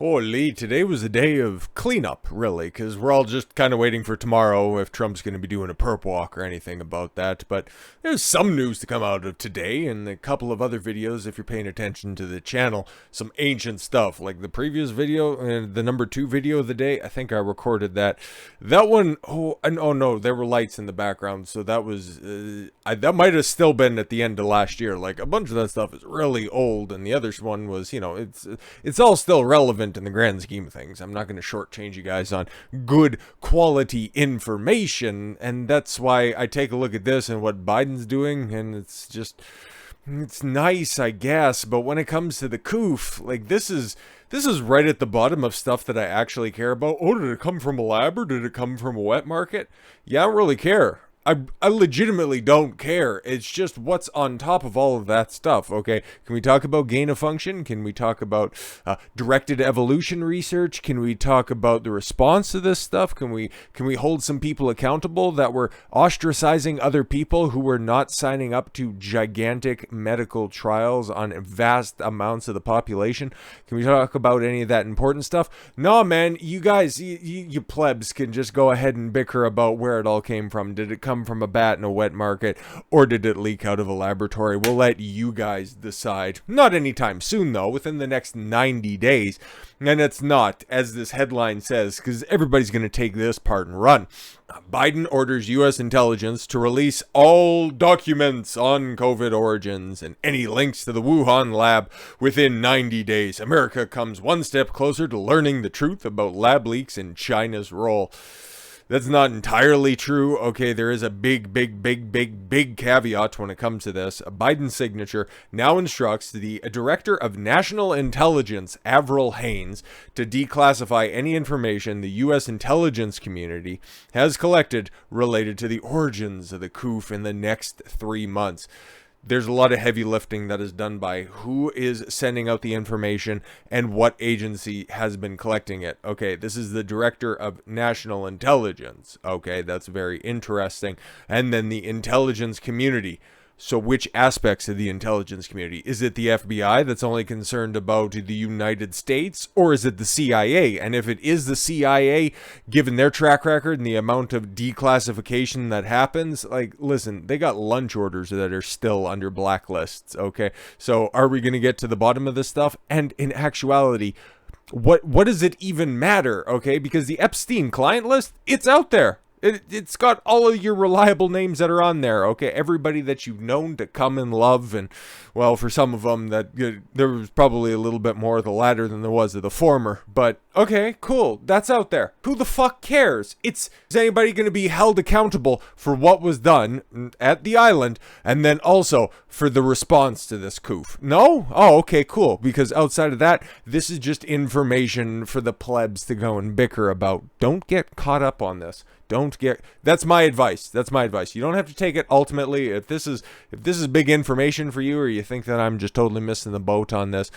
Holy, today was a day of cleanup, really, because we're all just kind of waiting for tomorrow if Trump's going to be doing a perp walk or anything about that. But there's some news to come out of today and a couple of other videos if you're paying attention to the channel. Some ancient stuff, like the previous video, the number 2 video of the day. I think I recorded that. That one, oh no, there were lights in the background, so that was, that might have still been at the end of last year. Like, a bunch of that stuff is really old, and the other one was, you know, it's all still relevant in the grand scheme of things. I'm not going to shortchange you guys on good quality information, and that's why I take a look at this and what Biden's doing, and it's nice, I guess, but when it comes to the coof, like, this is right at the bottom of stuff that I actually care about. Oh, did it come from a lab or did it come from a wet market? Yeah, I don't really care. I legitimately don't care. It's just what's on top of all of that stuff, okay? Can we talk about gain of function? Can we talk about directed evolution research? Can we talk about the response to this stuff? Can we hold some people accountable that were ostracizing other people who were not signing up to gigantic medical trials on vast amounts of the population? Can we talk about any of that important stuff? No, man, you guys, you plebs can just go ahead and bicker about where it all came from. Did it come from a bat in a wet market, or did it leak out of a laboratory? We'll let you guys decide. Not anytime soon, though, within the next 90 days. And it's not, as this headline says, because everybody's going to take this part and run. Biden orders U.S. intelligence to release all documents on COVID origins and any links to the Wuhan lab within 90 days. America comes one step closer to learning the truth about lab leaks and China's role. That's not entirely true. Okay, there is a big caveat when it comes to this. Biden's signature now instructs the Director of National Intelligence, Avril Haines, to declassify any information the U.S. intelligence community has collected related to the origins of the coup in the next 3 months. There's a lot of heavy lifting that is done by who is sending out the information and what agency has been collecting it. Okay, this is the Director of National Intelligence. Okay, that's very interesting. And then the intelligence community. So which aspects of the intelligence community? Is it the FBI that's only concerned about the United States, or is it the CIA? And if it is the CIA, given their track record and the amount of declassification that happens, like, listen, they got lunch orders that are still under blacklists, okay? So are we going to get to the bottom of this stuff? And in actuality, what does it even matter, okay? Because the Epstein client list, it's out there. It's got all of your reliable names that are on there, okay? Everybody that you've known to come and love, and, well, for some of them, there was probably a little bit more of the latter than there was of the former. But, okay, cool, that's out there. Who the fuck cares? Is anybody going to be held accountable for what was done at the island, and then also for the response to this coup? No? Oh, okay, cool, because outside of that, this is just information for the plebs to go and bicker about. Don't get caught up on this. That's my advice. You don't have to take it ultimately. If this is big information for you, or you think that I'm just totally missing the boat on this,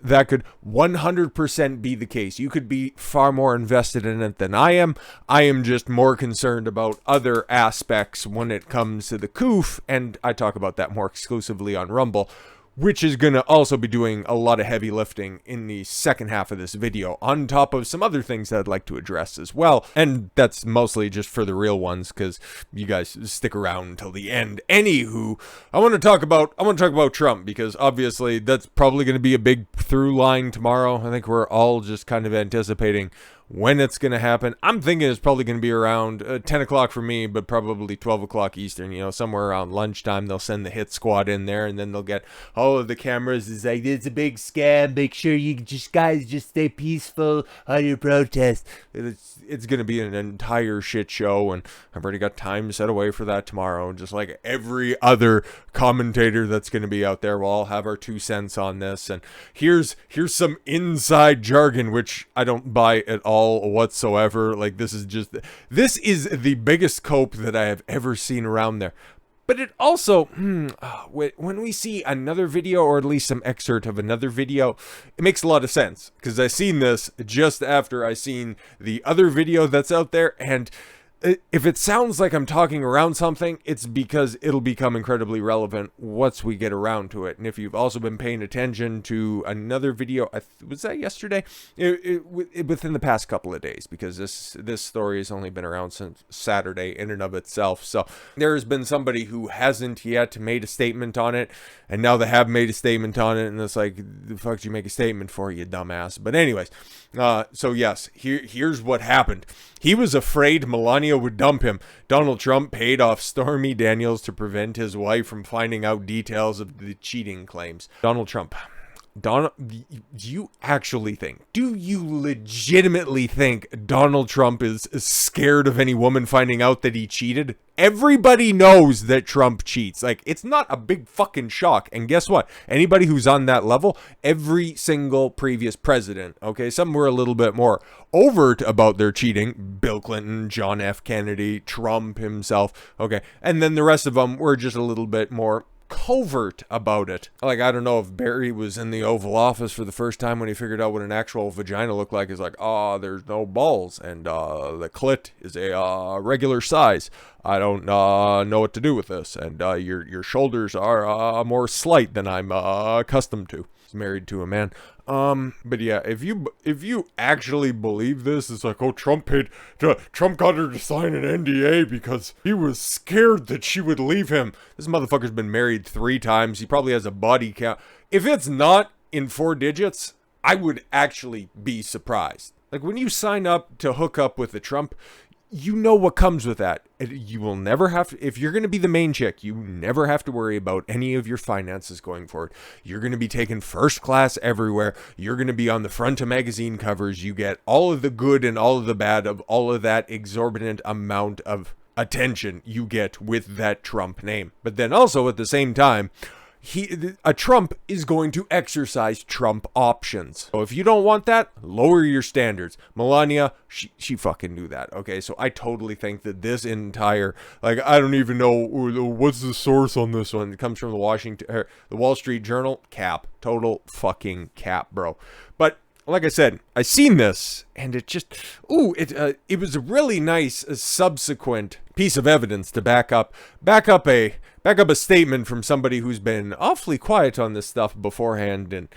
that could 100% be the case. You could be far more invested in it than I am. I am just more concerned about other aspects when it comes to the coup, and I talk about that more exclusively on Rumble, which is going to also be doing a lot of heavy lifting in the second half of this video, on top of some other things that I'd like to address as well. And that's mostly just for the real ones, because you guys stick around until the end. Anywho, I want to talk about Trump, because obviously that's probably going to be a big through line tomorrow. I think we're all just kind of anticipating when it's going to happen. I'm thinking it's probably going to be around 10 o'clock for me, but probably 12 o'clock Eastern, you know, somewhere around lunchtime. They'll send the hit squad in there, and then they'll get all of the cameras. It's like, it's a big scam. Make sure you guys just stay peaceful on your protest. It's going to be an entire shit show, and I've already got time set away for that tomorrow. Just like every other commentator that's going to be out there, we'll all have our 2 cents on this. And here's some inside jargon, which I don't buy at all whatsoever. Like, this is the biggest cope that I have ever seen around there. But it also, when we see another video, or at least some excerpt of another video, it makes a lot of sense, because I seen this just after I seen the other video that's out there, and if it sounds like I'm talking around something, it's because it'll become incredibly relevant once we get around to it. And if you've also been paying attention to another video, was that yesterday? Within the past couple of days, because this story has only been around since Saturday in and of itself. So there's been somebody who hasn't yet made a statement on it, and now they have made a statement on it, and it's like, the fuck did you make a statement for, you dumbass? But anyways, so yes, here's what happened. He was afraid Melania would dump him. Donald Trump paid off Stormy Daniels to prevent his wife from finding out details of the cheating claims. Donald Trump. Do you legitimately think Donald Trump is scared of any woman finding out that he cheated? Everybody knows that Trump cheats. Like, it's not a big fucking shock. And guess what? Anybody who's on that level, every single previous president, okay, some were a little bit more overt about their cheating. Bill Clinton, John F. Kennedy, Trump himself, okay, and then the rest of them were just a little bit more covert about it. Like, I don't know if Barry was in the Oval Office for the first time when he figured out what an actual vagina looked like. It's like, there's no balls, and the clit is a regular size. I don't know what to do with this, and your shoulders are more slight than I'm accustomed to. He's married to a man. But yeah, if you actually believe this, it's like, Trump got her to sign an NDA because he was scared that she would leave him. This motherfucker's been married 3 times. He probably has a body count. If it's not in 4 digits, I would actually be surprised. Like, when you sign up to hook up with a Trump, you know what comes with that. You will never have to, if you're going to be the main chick, you never have to worry about any of your finances going forward. You're going to be taken first class everywhere. You're going to be on the front of magazine covers. You get all of the good and all of the bad of all of that exorbitant amount of attention you get with that Trump name. But then also at the same time, a Trump is going to exercise Trump options. So if you don't want that, lower your standards. Melania, she fucking knew that. Okay, so I totally think that this entire, like, I don't even know what's the source on this one. It comes from the Wall Street Journal. Cap, total fucking cap, bro. But like I said, I seen this, and it just, it was a really nice subsequent piece of evidence to back up a statement from somebody who's been awfully quiet on this stuff beforehand. And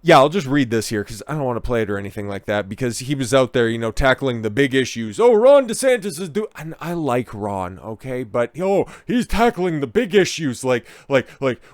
yeah, I'll just read this here because I don't want to play it or anything like that, because he was out there, tackling the big issues. Ron DeSantis is and I like Ron, okay, but he's tackling the big issues like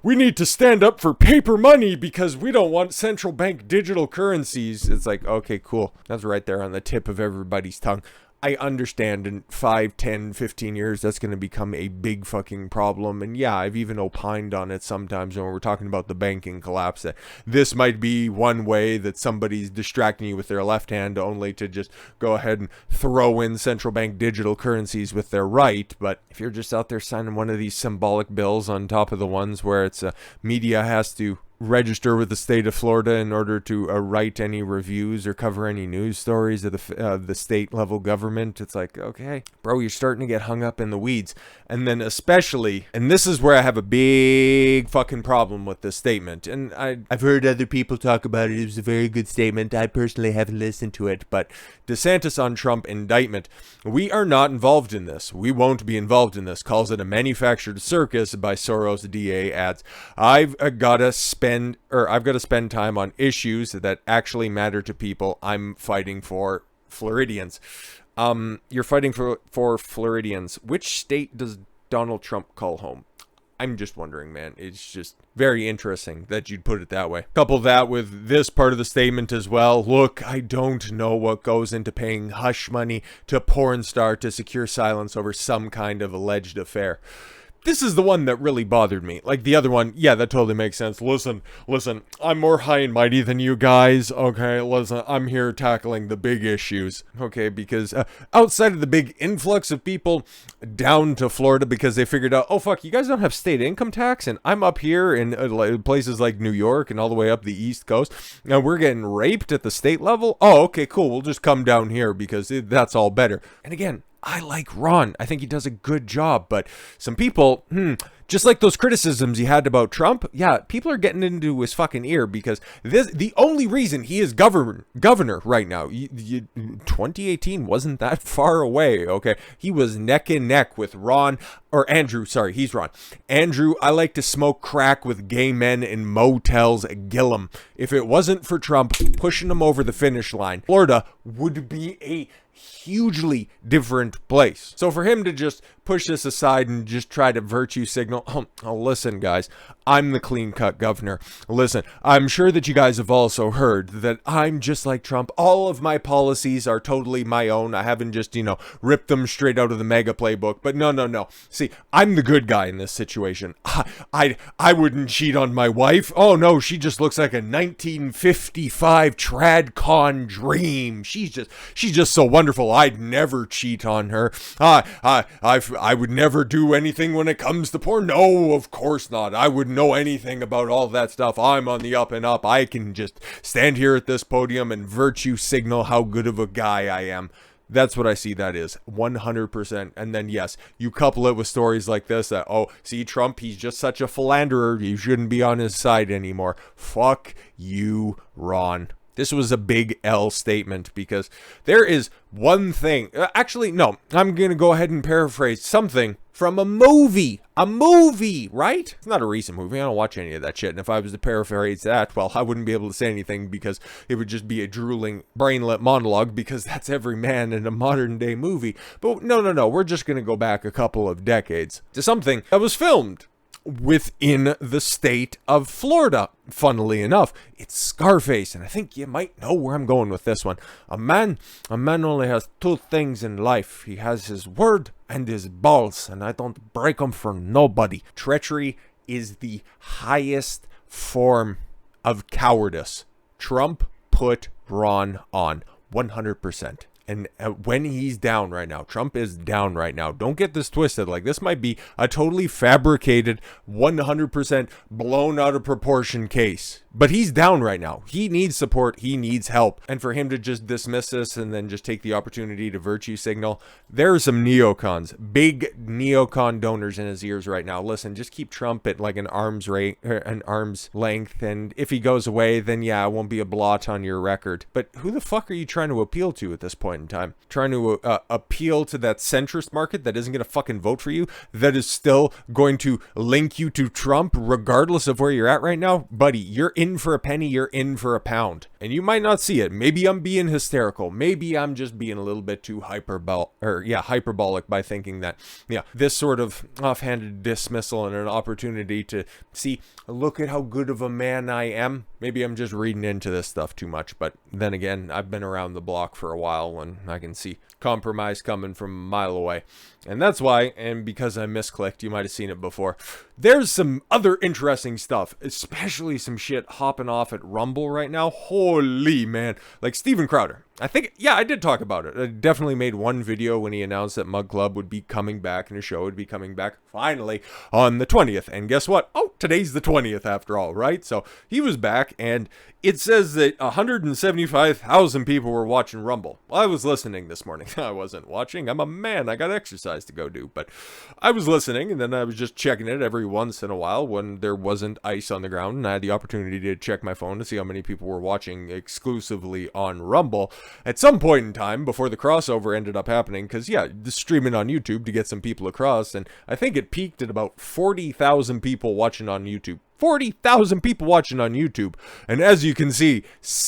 we need to stand up for paper money because we don't want central bank digital currencies. It's like, okay, cool. That's right there on the tip of everybody's tongue. I understand in 5, 10, 15 years, that's going to become a big fucking problem. And yeah, I've even opined on it sometimes when we're talking about the banking collapse, that this might be one way that somebody's distracting you with their left hand only to just go ahead and throw in central bank digital currencies with their right. But if you're just out there signing one of these symbolic bills on top of the ones where it's media has to register with the state of Florida in order to write any reviews or cover any news stories of the state level government, it's like, okay, bro, you're starting to get hung up in the weeds. And then especially, and this is where I have a big fucking problem with this statement, and I've heard other people talk about it. It was a very good statement. I personally haven't listened to it, but DeSantis on Trump indictment. We are not involved in this. We won't be involved in this. Calls it a manufactured circus by Soros DA. Adds, I've got to spend time on issues that actually matter to people. I'm fighting for Floridians. You're fighting for Floridians. Which state does Donald Trump call home? I'm just wondering, man. It's just very interesting that you'd put it that way. Couple that with this part of the statement as well. Look, I don't know what goes into paying hush money to a porn star to secure silence over some kind of alleged affair. This is the one that really bothered me. Like the other one, yeah, that totally makes sense. Listen, I'm more high and mighty than you guys, okay? Listen, I'm here tackling the big issues, okay? Because outside of the big influx of people down to Florida because they figured out, oh, fuck, you guys don't have state income tax, and I'm up here in places like New York and all the way up the East Coast, and we're getting raped at the state level? Oh, okay, cool, we'll just come down here because that's all better. And again, I like Ron. I think he does a good job, but some people, Just like those criticisms he had about Trump, yeah, people are getting into his fucking ear because the only reason he is governor right now, 2018 wasn't that far away, okay? He was neck and neck with Andrew, sorry, he's Ron. Andrew, I like to smoke crack with gay men in motels at Gillum. If it wasn't for Trump pushing him over the finish line, Florida would be a hugely different place. So for him to just push this aside and just try to virtue signal, oh, listen, guys, I'm the clean-cut governor. Listen, I'm sure that you guys have also heard that I'm just like Trump. All of my policies are totally my own. I haven't just, ripped them straight out of the mega playbook. But no. See, I'm the good guy in this situation. I wouldn't cheat on my wife. Oh, no, she just looks like a 1955 tradcon dream. She's just so wonderful. I'd never cheat on her. I would never do anything when it comes to porn. No, of course not. I wouldn't know anything about all that stuff. I'm on the up and up. I can just stand here at this podium and virtue signal how good of a guy I am. That's what I see that is, 100%. And then, yes, you couple it with stories like this that, oh, see, Trump, he's just such a philanderer. You shouldn't be on his side anymore. Fuck you, Ron. This was a big L statement because there is one thing. Actually, no, I'm going to go ahead and paraphrase something from a movie. A movie, right? It's not a recent movie. I don't watch any of that shit. And if I was to paraphrase that, well, I wouldn't be able to say anything because it would just be a drooling, brainlet monologue because that's every man in a modern day movie. But no. We're just going to go back a couple of decades to something that was filmed within the state of Florida. Funnily enough, it's Scarface, and I think you might know where I'm going with this one. A man only has two things in life. He has his word and his balls, and I don't break them for nobody. Treachery is the highest form of cowardice. Trump put Ron on 100%. And when he's down right now, Trump is down right now. Don't get this twisted. Like, this might be a totally fabricated, 100% blown out of proportion case. But he's down right now. He needs support. He needs help. And for him to just dismiss this and then just take the opportunity to virtue signal, there are some neocons, big neocon donors in his ears right now. Listen, just keep Trump at like an arm's length. And if he goes away, then yeah, it won't be a blot on your record. But who the fuck are you trying to appeal to at this point in time? Trying to appeal to that centrist market that isn't going to fucking vote for you, that is still going to link you to Trump regardless of where you're at right now? Buddy, you're in for a penny, you're in for a pound. And you might not see it. Maybe I'm being hysterical. Maybe I'm just being a little bit too hyperbolic by thinking that, this sort of offhanded dismissal and an opportunity to see, look at how good of a man I am. Maybe I'm just reading into this stuff too much. But then again, I've been around the block for a while and I can see compromise coming from a mile away. And that's why, and because I misclicked, you might have seen it before, there's some other interesting stuff, especially some shit hopping off at Rumble right now. Holy man. Like Steven Crowder. I think, I did talk about it. I definitely made one video when he announced that Mug Club would be coming back and his show would be coming back finally on the 20th. And guess what? Oh, today's the 20th after all, right? So he was back and it says that 175,000 people were watching Rumble. Well, I was listening this morning. I wasn't watching. I'm a man. I got exercise to go do. But I was listening and then I was just checking it every once in a while when there wasn't ice on the ground. And I had the opportunity to check my phone to see how many people were watching exclusively on Rumble. At some point in time, before the crossover ended up happening, because, streaming on YouTube to get some people across, and I think it peaked at about 40,000 people watching on YouTube. 40,000 people watching on YouTube. And as you can see,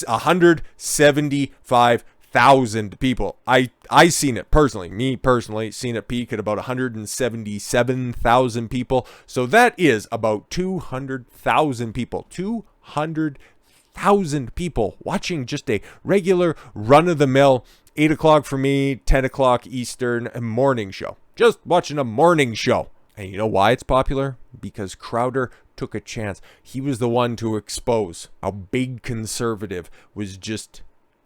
175,000 people. I seen it personally. Me personally seen it peak at about 177,000 people. So that is about 200,000 people. 200,000 people watching just a regular run-of-the-mill 8 o'clock for me, 10 o'clock Eastern morning show. Just watching a morning show. And you know why it's popular? Because Crowder took a chance. He was the one to expose how big conservative was just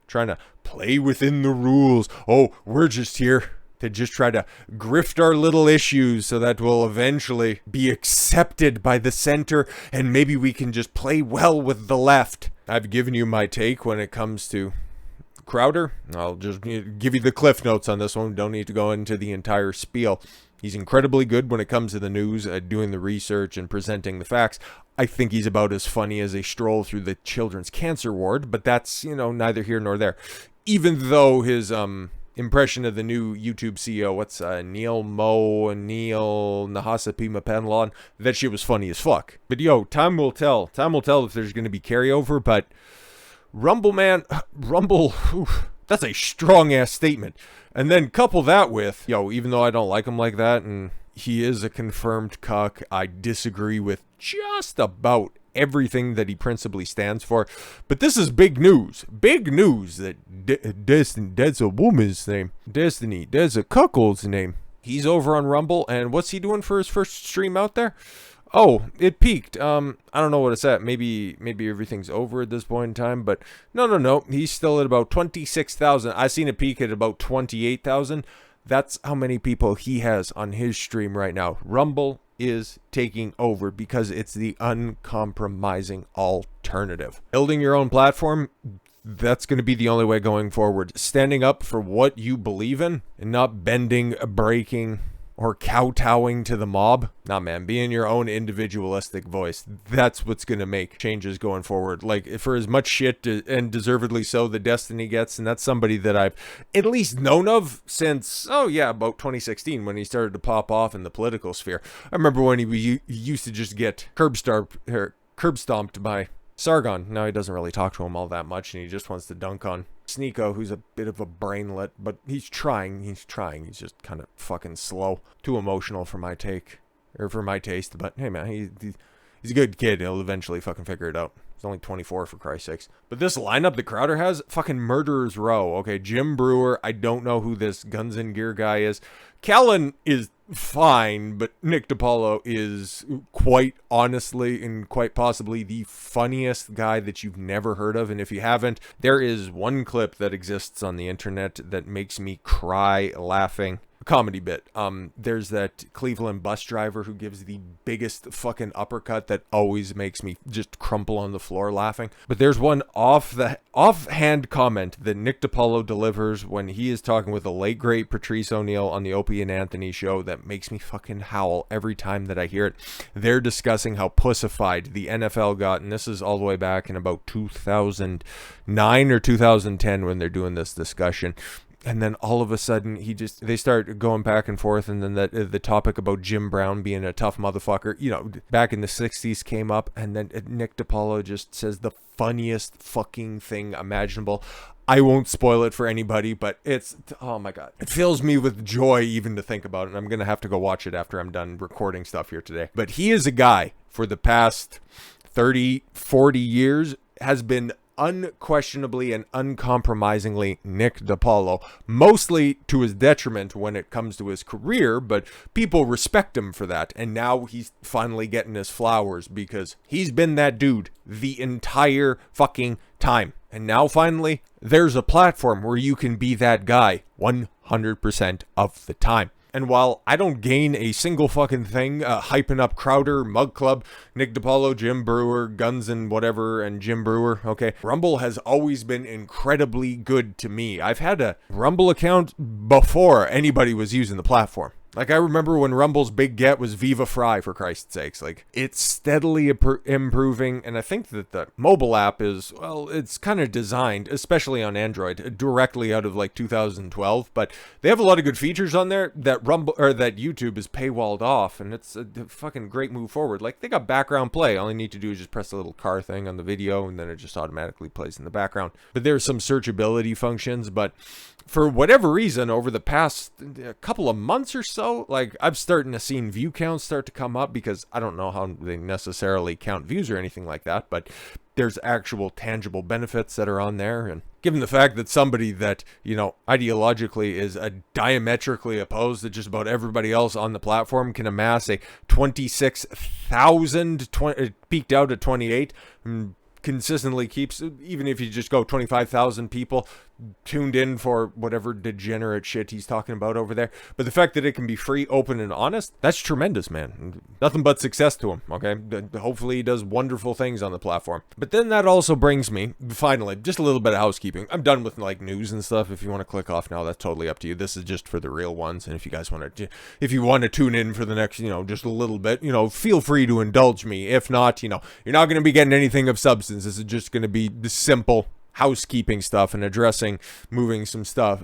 trying to play within the rules. Oh, we're just here to just try to grift our little issues so that we'll eventually be accepted by the center and maybe we can just play well with the left. I've given you my take when it comes to Crowder, I'll just give you the cliff notes on this one. Don't need to go into the entire spiel. He's incredibly good when it comes to the news, doing the research and presenting the facts. I think he's about as funny as a stroll through the children's cancer ward, but that's, neither here nor there. Even though his impression of the new YouTube CEO, Neil Nahasapima Penlon, that shit was funny as fuck. But time will tell. Time will tell if there's going to be carryover, but Rumble, man, that's a strong-ass statement. And then couple that with, even though I don't like him like that, and he is a confirmed cuck, I disagree with just about everything that he principally stands for. But this is big news. Big news that that's a woman's name. Destiny, that's a cuckold's name. He's over on Rumble, and what's he doing for his first stream out there? Oh, it peaked. I don't know what it's at. Maybe everything's over at this point in time, but no. He's still at about 26,000. I seen it peak at about 28,000. That's how many people he has on his stream right now. Rumble is taking over because it's the uncompromising alternative. Building your own platform, that's going to be the only way going forward. Standing up for what you believe in and not bending, breaking, or kowtowing to the mob. Nah, man, being your own individualistic voice. That's what's going to make changes going forward. Like, for as much shit, and deservedly so, that Destiny gets, and that's somebody that I've at least known of since, about 2016, when he started to pop off in the political sphere. I remember when he used to just get curb stomped by Sargon. Now he doesn't really talk to him all that much, and he just wants to dunk on Sneeko, who's a bit of a brainlet, but he's trying. He's just kind of fucking slow. Too emotional for my taste, but hey, man, he's a good kid. He'll eventually fucking figure it out. He's only 24, for Christ's sakes. But this lineup that Crowder has, fucking murderer's row. Okay, Jim Brewer, I don't know who this Guns and Gear guy is. Callan is fine, but Nick DiPaolo is quite honestly and quite possibly the funniest guy that you've never heard of. And if you haven't, there is one clip that exists on the internet that makes me cry laughing. A comedy bit. There's that Cleveland bus driver who gives the biggest fucking uppercut that always makes me just crumple on the floor laughing. But there's one offhand comment that Nick DiPaolo delivers when he is talking with the late great Patrice O'Neal on the Opie and Anthony show that makes me fucking howl every time that I hear it. They're discussing how pussified the NFL got, and this is all the way back in about 2009 or 2010 when they're doing this discussion. And then all of a sudden, they start going back and forth, and then the topic about Jim Brown being a tough motherfucker, back in the 60s came up, and then Nick DiPaolo just says the funniest fucking thing imaginable. I won't spoil it for anybody, but oh my God. It fills me with joy even to think about it, and I'm going to have to go watch it after I'm done recording stuff here today. But he is a guy, for the past 30, 40 years, has been unquestionably and uncompromisingly Nick DiPaolo, mostly to his detriment when it comes to his career, but people respect him for that, and now he's finally getting his flowers because he's been that dude the entire fucking time. And now finally, there's a platform where you can be that guy 100% of the time. And while I don't gain a single fucking thing hyping up Crowder, Mug Club, Nick DiPaolo, Jim Brewer, Guns and whatever, and Jim Brewer, okay, Rumble has always been incredibly good to me. I've had a Rumble account before anybody was using the platform. Like, I remember when Rumble's big get was Viva Fry, for Christ's sakes. Like, it's steadily improving, and I think that the mobile app is, well, it's kind of designed, especially on Android, directly out of, 2012, but they have a lot of good features on there that that YouTube is paywalled off, and it's a fucking great move forward. Like, they got background play. All you need to do is just press the little car thing on the video, and then it just automatically plays in the background. But there's some searchability functions, but for whatever reason, over the past couple of months or so, I'm starting to see view counts start to come up, because I don't know how they necessarily count views or anything like that, but there's actual tangible benefits that are on there. And given the fact that somebody that, ideologically is diametrically opposed to just about everybody else on the platform can amass a 26,000, peaked out at 28, consistently keeps, even if you just go 25,000 people, tuned in for whatever degenerate shit he's talking about over there. But the fact that it can be free, open, and honest, that's tremendous, man. Nothing but success to him, okay? Hopefully he does wonderful things on the platform. But then that also brings me, finally, just a little bit of housekeeping. I'm done with, like, news and stuff. If you want to click off now, that's totally up to you. This is just for the real ones. And if you guys want to, if you want to tune in for the next, just a little bit, feel free to indulge me. If not, you're not going to be getting anything of substance. This is just going to be the simple housekeeping stuff and addressing moving some stuff,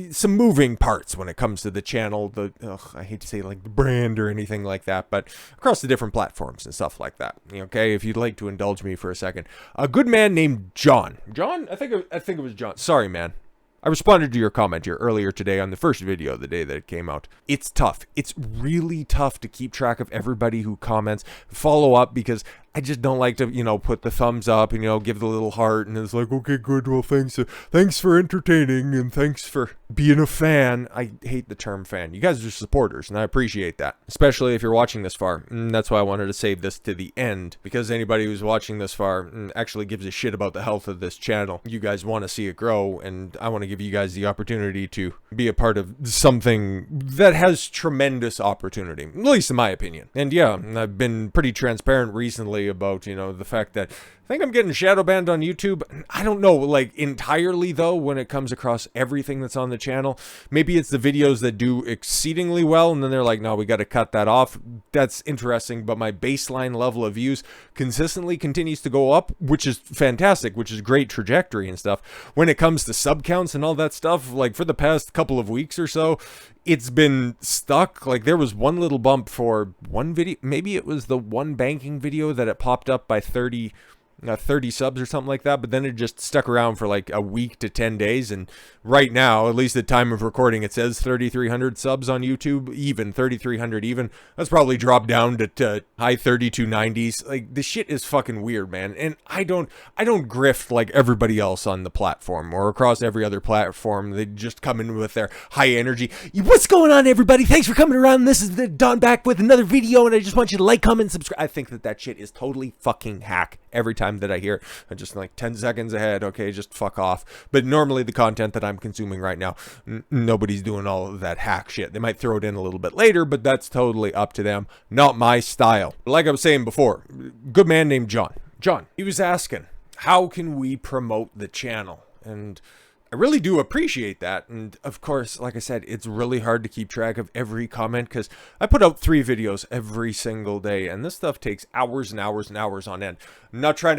some moving parts when it comes to the channel. I hate to say like the brand or anything like that, but across the different platforms and stuff like that. Okay, if you'd like to indulge me for a second, a good man named John. I think it was John. Sorry, man. I responded to your comment here earlier today on the first video of the day that it came out. It's tough. It's really tough to keep track of everybody who comments, follow up, because I just don't like to, put the thumbs up and, give the little heart, and it's like, okay, good, well, thanks for entertaining, and thanks for being a fan. I hate the term fan. You guys are supporters, and I appreciate that, especially if you're watching this far. And that's why I wanted to save this to the end, because anybody who's watching this far actually gives a shit about the health of this channel. You guys want to see it grow, and I want to give you guys the opportunity to be a part of something that has tremendous opportunity, at least in my opinion. And yeah, I've been pretty transparent recently about, the fact that I think I'm getting shadow banned on YouTube. I don't know, like, entirely, though, when it comes across everything that's on the channel. Maybe it's the videos that do exceedingly well, and then they're like, no, we got to cut that off. That's interesting, but my baseline level of views consistently continues to go up, which is fantastic, which is great trajectory and stuff. When it comes to sub counts and all that stuff, like, for the past couple of weeks or so, it's been stuck. Like, there was one little bump for one video. Maybe it was the one banking video that it popped up by 30 subs or something like that, but then it just stuck around for like a week to 10 days, and right now, at least at time of recording, it says 3,300 subs on YouTube, even 3,300 even. That's probably dropped down to high 3290s. Like, the shit is fucking weird, man, and I don't grift like everybody else on the platform or across every other platform. They just come in with their high energy. What's going on, everybody? Thanks for coming around. This is the Don back with another video, and I just want you to like, comment, subscribe. I think that shit is totally fucking hack. Every time that I hear it, I'm just like 10 seconds ahead. Okay, just fuck off. But normally the content that I'm consuming right now, nobody's doing all of that hack shit. They might throw it in a little bit later, but that's totally up to them. Not my style. Like I was saying before, good man named John. He was asking, how can we promote the channel? And I really do appreciate that, and of course, like I said, it's really hard to keep track of every comment, because I put out 3 videos every single day, and this stuff takes hours and hours and hours on end. I'm not trying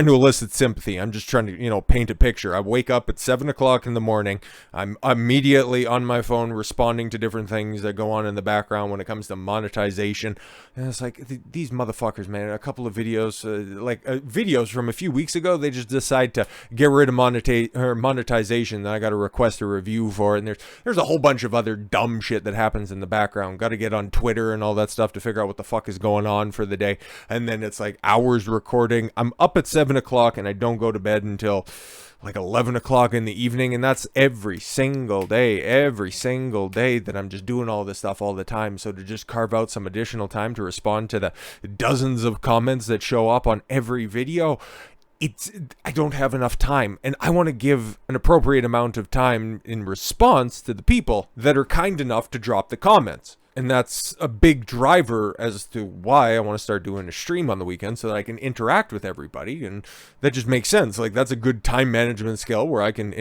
to elicit sympathy. I'm just trying to, paint a picture. I wake up at 7 o'clock in the morning. I'm immediately on my phone responding to different things that go on in the background when it comes to monetization. And it's like, these motherfuckers, man, a couple of videos, videos from a few weeks ago, they just decide to get rid of monetization. Then I got to request a review for it. And there's a whole bunch of other dumb shit that happens in the background. Got to get on Twitter and all that stuff to figure out what the fuck is going on for the day. And then it's like hours recording. I'm up at 7 o'clock and I don't go to bed until like 11 o'clock in the evening, and that's every single day that I'm just doing all this stuff all the time. So to just carve out some additional time to respond to the dozens of comments that show up on every video, I don't have enough time, and I want to give an appropriate amount of time in response to the people that are kind enough to drop the comments. And that's a big driver as to why I want to start doing a stream on the weekend, so that I can interact with everybody, and that just makes sense. Like, that's a good time management skill where I can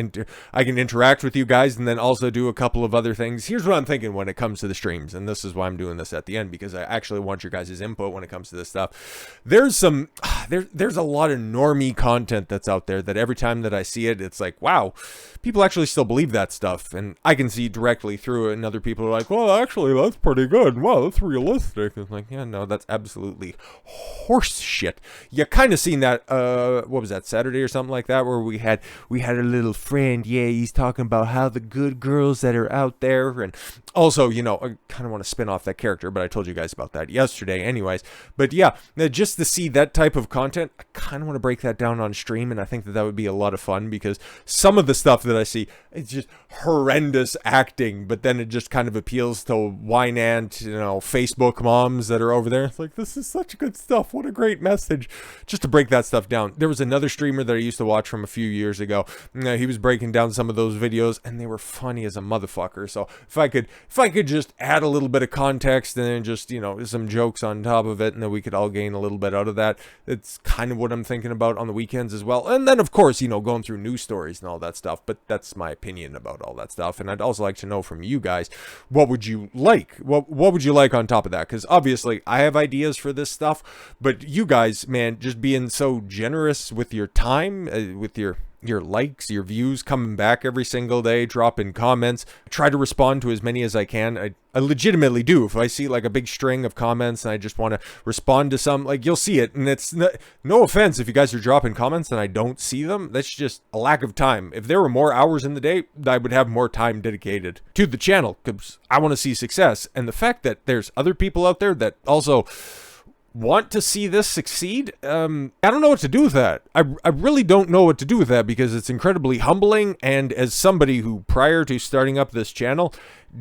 interact with you guys and then also do a couple of other things. Here's what I'm thinking when it comes to the streams, and this is why I'm doing this at the end, because I actually want your guys' input when it comes to this stuff. There's a lot of normie content that's out there that every time that I see it, it's like, wow, people actually still believe that stuff, and I can see directly through it, and other people are like, well, actually, that's pretty good. Wow, that's realistic. It's like, yeah, no, that's absolutely horse shit. You kind of seen that, what was that, Saturday or something like that, where we had a little friend, yeah, he's talking about how the good girls that are out there, and also, I kind of want to spin off that character, but I told you guys about that yesterday anyways. But yeah, just to see that type of content, I kind of want to break that down on stream, and I think that would be a lot of fun, because some of the stuff that I see, it's just horrendous acting, but then it just kind of appeals to why finance, Facebook moms that are over there. It's like, this is such good stuff. What a great message. Just to break that stuff down. There was another streamer that I used to watch from a few years ago. He was breaking down some of those videos, and they were funny as a motherfucker. So if I could just add a little bit of context and then just, some jokes on top of it, and then we could all gain a little bit out of that. It's kind of what I'm thinking about on the weekends as well. And then, of course, going through news stories and all that stuff. But that's my opinion about all that stuff. And I'd also like to know from you guys, what would you like? What would you like on top of that? Because obviously I have ideas for this stuff, but you guys, man, just being so generous with your time, with your likes, your views, coming back every single day, dropping comments. I try to respond to as many as I can. I legitimately do. If I see like a big string of comments and I just want to respond to some, like, you'll see it. And it's no offense if you guys are dropping comments and I don't see them. That's just a lack of time. If there were more hours in the day, I would have more time dedicated to the channel because I want to see success. And the fact that there's other people out there that also want to see this succeed, I don't know what to do with that. I really don't know what to do with that because it's incredibly humbling. And as somebody who, prior to starting up this channel,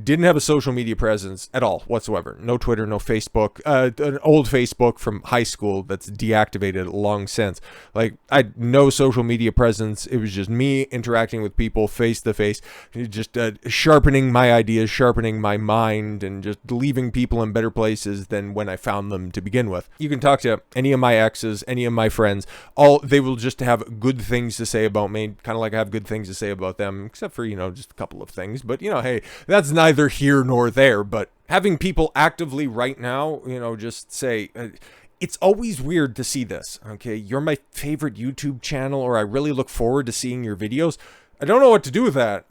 didn't have a social media presence at all whatsoever. No Twitter, no Facebook, an old Facebook from high school that's deactivated long since. Like, I had no social media presence. It was just me interacting with people face to face, just sharpening my ideas, sharpening my mind, and just leaving people in better places than when I found them to begin with. You can talk to any of my exes, any of my friends, they will just have good things to say about me, kind of like I have good things to say about them, except for, just a couple of things. But, hey, that's neither here nor there. But having people actively right now, just say, it's always weird to see this. Okay, you're my favorite YouTube channel, or I really look forward to seeing your videos. I don't know what to do with that.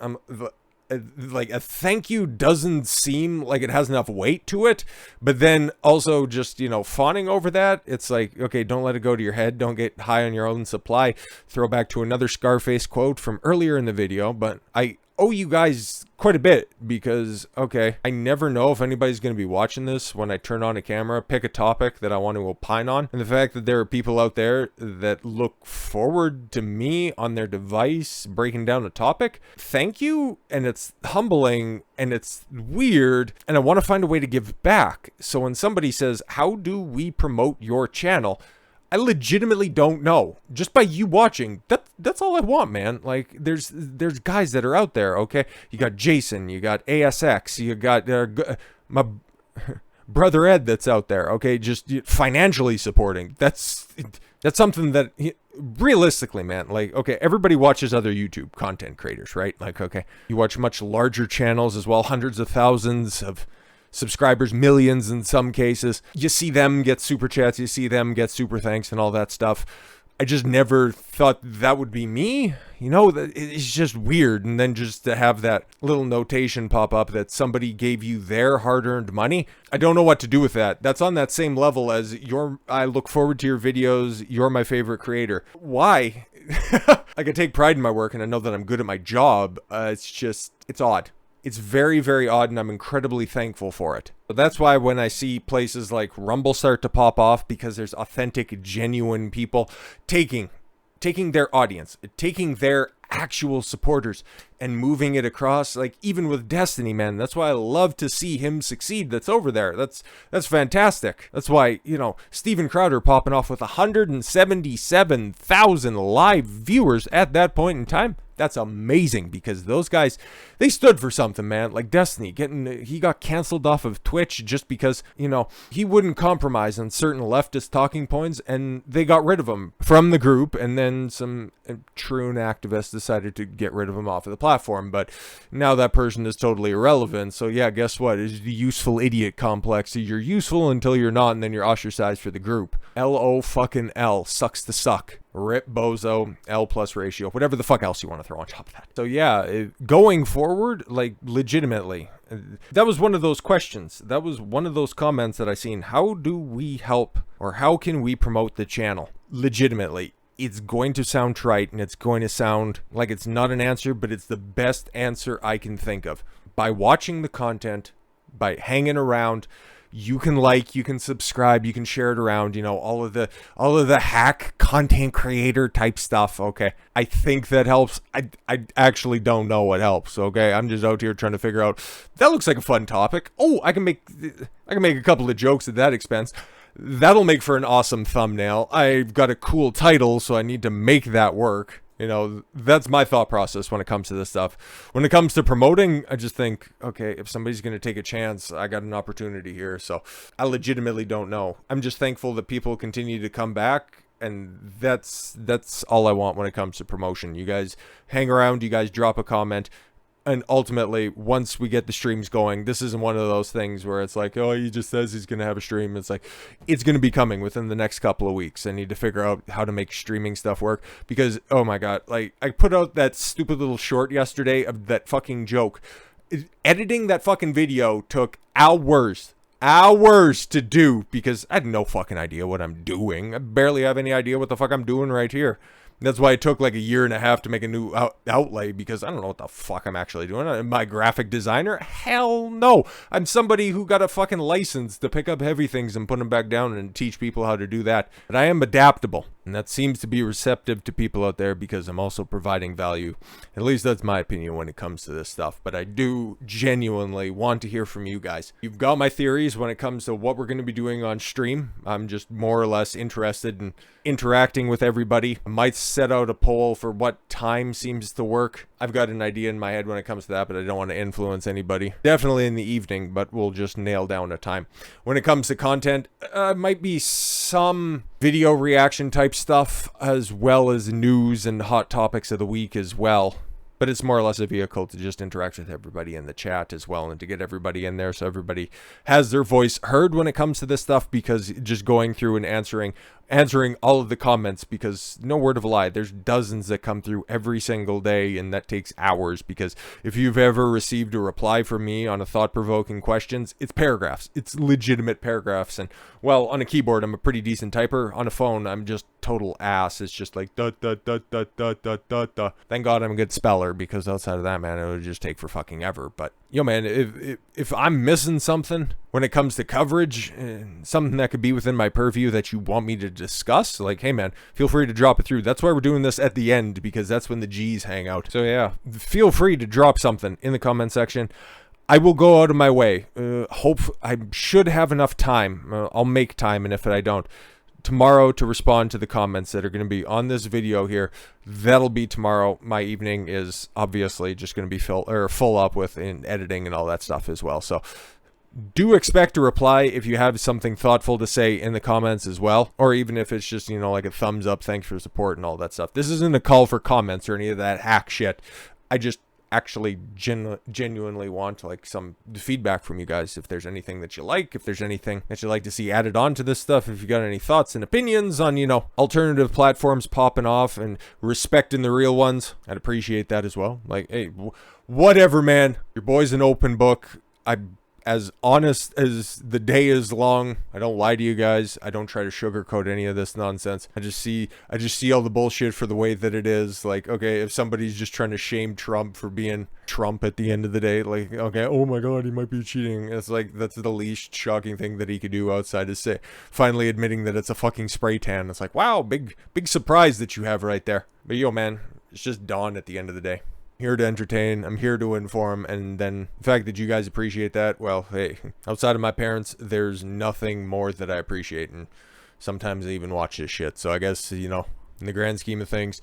Like, a thank you doesn't seem like it has enough weight to it, but then also just, fawning over that, it's like, okay, don't let it go to your head. Don't get high on your own supply. Throwback to another Scarface quote from earlier in the video, but I owe you guys quite a bit because, okay, I never know if anybody's going to be watching this when I turn on a camera, pick a topic that I want to opine on. And the fact that there are people out there that look forward to me on their device breaking down a topic, thank you. And it's humbling and it's weird. And I want to find a way to give back. So when somebody says, how do we promote your channel? I legitimately don't know. Just by you watching, that's all I want, man. Like, there's guys that are out there, okay? You got Jason, you got ASX, you got my brother Ed that's out there, okay? Just financially supporting. That's something that, realistically, man, like, okay, everybody watches other YouTube content creators, right? Like, okay, you watch much larger channels as well, hundreds of thousands of subscribers, millions in some cases. You see them get super chats, you see them get super thanks and all that stuff. I just never thought that would be me. It's just weird. And then just to have that little notation pop up that somebody gave you their hard-earned money, I don't know what to do with that. That's on that same level as I look forward to your videos, you're my favorite creator. Why? I can take pride in my work and I know that I'm good at my job. It's odd. It's very, very odd, and I'm incredibly thankful for it. But that's why when I see places like Rumble start to pop off, because there's authentic, genuine people taking their audience, taking their actual supporters and moving it across, like even with Destiny, man. That's why I love to see him succeed. That's over there. That's fantastic. That's why, Steven Crowder popping off with 177,000 live viewers at that point in time. That's amazing because those guys, they stood for something, man. Like Destiny, he got canceled off of Twitch just because, he wouldn't compromise on certain leftist talking points, and they got rid of him from the group, and then some troon activists decided to get rid of him off of the platform. But now that person is totally irrelevant. So yeah, guess what? It's the useful idiot complex. You're useful until you're not, and then you're ostracized for the group. L sucks to suck. Rip bozo, L plus ratio, whatever the fuck else you want to throw on top of that. So yeah, going forward, like legitimately, that was one of those questions. That was one of those comments that I seen. How do we help, or how can we promote the channel? Legitimately, it's going to sound trite and it's going to sound like it's not an answer, but it's the best answer I can think of. By watching the content, by hanging around, you can like, you can subscribe, you can share it around, you know, all of the hack content creator type stuff. Okay, I think that helps. I actually don't know what helps. Okay, I'm just out here trying to figure out. That looks like a fun topic. Oh, I can make a couple of jokes at that expense. That'll make for an awesome thumbnail. I've got a cool title, so I need to make that work. You know, that's my thought process when it comes to this stuff. When it comes to promoting, I just think, okay, if somebody's going to take a chance, I got an opportunity here. So I legitimately don't know. I'm just thankful that people continue to come back. And that's all I want when it comes to promotion. You guys hang around, you guys drop a comment. And ultimately, once we get the streams going, this isn't one of those things where it's like, oh, he just says he's going to have a stream. It's like, it's going to be coming within the next couple of weeks. I need to figure out how to make streaming stuff work because, oh my God, like I put out that stupid little short yesterday of that fucking joke. Editing that fucking video took hours to do because I had no fucking idea what I'm doing. I barely have any idea what the fuck I'm doing right here. That's why it took like a year and a half to make a new outlay because I don't know what the fuck I'm actually doing. Am I a graphic designer? Hell no. I'm somebody who got a fucking license to pick up heavy things and put them back down and teach people how to do that. But I am adaptable. And that seems to be receptive to people out there because I'm also providing value. At least that's my opinion when it comes to this stuff. But I do genuinely want to hear from you guys. You've got my theories when it comes to what we're going to be doing on stream. I'm just more or less interested in interacting with everybody. I might set out a poll for what time seems to work. I've got an idea in my head when it comes to that, but I don't want to influence anybody. Definitely in the evening, but we'll just nail down a time. When it comes to content, might be some video reaction type stuff, as well as news and hot topics of the week as well. But it's more or less a vehicle to just interact with everybody in the chat as well and to get everybody in there so everybody has their voice heard when it comes to this stuff, because just going through and answering all of the comments, because no word of a lie, there's dozens that come through every single day, and that takes hours, because if you've ever received a reply from me on a thought-provoking questions, it's paragraphs. It's legitimate paragraphs. And well, on a keyboard I'm a pretty decent typer. On a phone I'm just total ass. It's just like da da da da da da da da. Thank God I'm a good speller, because outside of that, man, it would just take for fucking ever. But yo, man, if I'm missing something when it comes to coverage, something that could be within my purview that you want me to discuss, like, hey man, feel free to drop it through. That's why we're doing this at the end, because that's when the G's hang out. So yeah, feel free to drop something in the comment section. I will go out of my way. I should have enough time. I'll make time, and if I don't, tomorrow to respond to the comments that are going to be on this video here. That'll be tomorrow. My evening is obviously just going to be full up with in editing and all that stuff as well. So do expect a reply if you have something thoughtful to say in the comments as well, or even if it's just, you know, like a thumbs up, thanks for support and all that stuff. This isn't a call for comments or any of that hack shit. I just actually genuinely want like some feedback from you guys. If there's anything that you like, if there's anything that you'd like to see added on to this stuff, if you got any thoughts and opinions on, you know, alternative platforms popping off and respecting the real ones, I'd appreciate that as well. Like, hey, whatever, man, your boy's an open book. I'm as honest as the day is long. I don't lie to you guys. I don't try to sugarcoat any of this nonsense. I just see all the bullshit for the way that it is. Like, okay, if somebody's just trying to shame Trump for being Trump at the end of the day, like, okay, oh my God, he might be cheating. It's like, that's the least shocking thing that he could do outside of finally admitting that it's a fucking spray tan. It's like, wow, big surprise that you have right there. But yo, man, it's just dawn at the end of the day. Here to entertain, I'm here to inform, and then the fact that you guys appreciate that, well, hey, outside of my parents, there's nothing more that I appreciate, and sometimes I even watch this shit. So I guess, you know, in the grand scheme of things,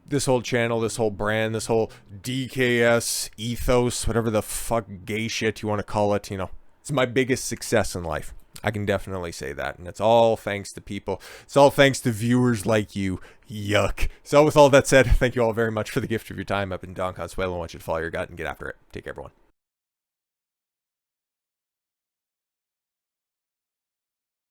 this whole channel, this whole brand, this whole DKS ethos, whatever the fuck gay shit you want to call it, you know, it's my biggest success in life. I can definitely say that, and it's all thanks to people. It's all thanks to viewers like you. Yuck. So with all that said, thank you all very much for the gift of your time. I've been Don Consuelo. I want you to follow your gut and get after it. Take care, everyone.